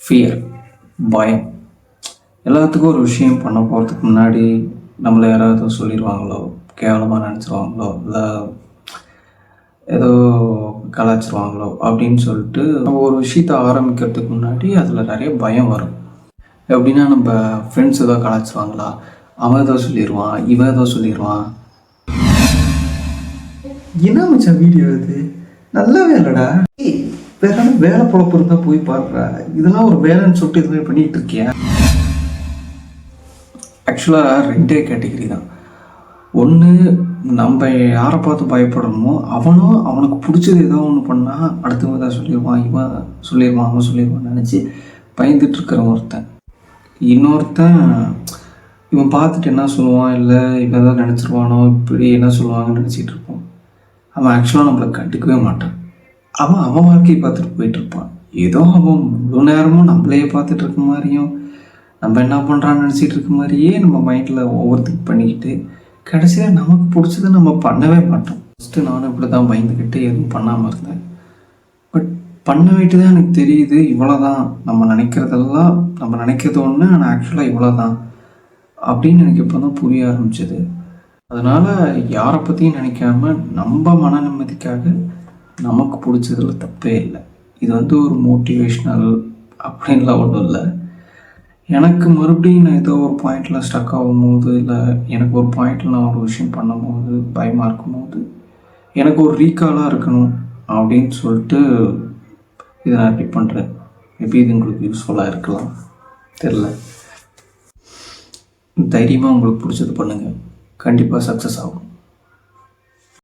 Fear, பயம். எல்லாத்துக்கும் ஒரு விஷயம் பண்ண போகிறதுக்கு முன்னாடி நம்மளை யாராவது சொல்லிடுவாங்களோ, கேவலமாக நினச்சிருவாங்களோ, இல்லை ஏதோ கலாச்சிருவாங்களோ அப்படின்னு சொல்லிட்டு நம்ம ஒரு விஷயத்தை ஆரம்பிக்கிறதுக்கு முன்னாடி அதில் நிறைய பயம் வரும். எப்படின்னா, நம்ம ஃப்ரெண்ட்ஸ் ஏதோ கலாச்சிருவாங்களா, அவன் ஏதோ சொல்லிடுவான், இவன் ஏதோ சொல்லிடுவான். என்ன மச்சான் வீடியோ இது நல்ல வேலைடா, வேற வேலை பொழப்பு இருந்தால் போய் பாடுறா, இதெல்லாம் ஒரு வேலைன்னு சொல்லிட்டு இது மாதிரி பண்ணிகிட்டு இருக்கியா? ஆக்சுவலாக 2 கேட்டகரி தான். ஒன்று, நம்ம யாரை பார்த்து பயப்படணுமோ அவனுக்கு பிடிச்சது ஏதோ ஒன்று பண்ணால் அடுத்தவங்க தான் சொல்லிடுவான், இவன் சொல்லிடுவான், அவன் சொல்லிடுவான்னு நினச்சி பயந்துட்டு இருக்கிற ஒருத்தன். இன்னொருத்தன் இவன் பார்த்துட்டு என்ன சொல்லுவான், இல்லை இவன் தான் நினச்சிருவானோ, இப்படி என்ன சொல்லுவாங்கன்னு நினச்சிட்டு இருப்பான். அவன் ஆக்சுவலாக நம்மளை கண்டுக்கவே மாட்டான். அவன் வாழ்க்கையை பார்த்துட்டு போயிட்டுருப்பான். ஏதோ அவன் முழு நேரமும் நம்மளையே பார்த்துட்டு இருக்க மாதிரியும், நம்ம என்ன பண்ணுறான்னு நினச்சிட்டு இருக்க மாதிரியே நம்ம மைண்டில் ஓவர் திங்க் பண்ணிக்கிட்டு கடைசியில் நமக்கு பிடிச்சதை நம்ம பண்ணவே மாட்டோம். ஃபஸ்ட்டு நானும் இப்படி தான் பயந்துக்கிட்டு எதுவும் பண்ணாமல் இருந்தேன். பட் பண்ண வேண்டி தான் எனக்கு தெரியுது, இவ்வளோ தான் நம்ம நினைக்கிறதெல்லாம், நம்ம நினைக்கிறது ஒன்று, ஆனால் ஆக்சுவலாக இவ்வளோ தான் அப்படின்னு எனக்கு இப்போ தான் புரிய ஆரம்பிச்சது. அதனால் யாரை பற்றியும் நினைக்காம நம்ம மன நிம்மதிக்காக நமக்கு பிடிச்சதில் தப்பே இல்லை. இது ஒரு மோட்டிவேஷ்னல் அப்படின்லாம் ஒன்றும் இல்லை. எனக்கு மறுபடியும் நான் ஏதோ ஒரு பாயிண்டில் ஸ்டக் ஆகும்போது, இல்லை எனக்கு ஒரு பாயிண்டில் நான் ஒரு விஷயம் பண்ணும்போது பயமாக இருக்கும்போது எனக்கு ஒரு ரீகாலாக இருக்கணும் அப்படின்னு சொல்லிட்டு இதை நான் ரிப்பீட் பண்ணுறேன். மேபி இது உங்களுக்கு யூஸ்ஃபுல்லாக இருக்கலாம், தெரில. தைரியமாக உங்களுக்கு பிடிச்சது பண்ணுங்கள், கண்டிப்பாக சக்ஸஸ் ஆகும்.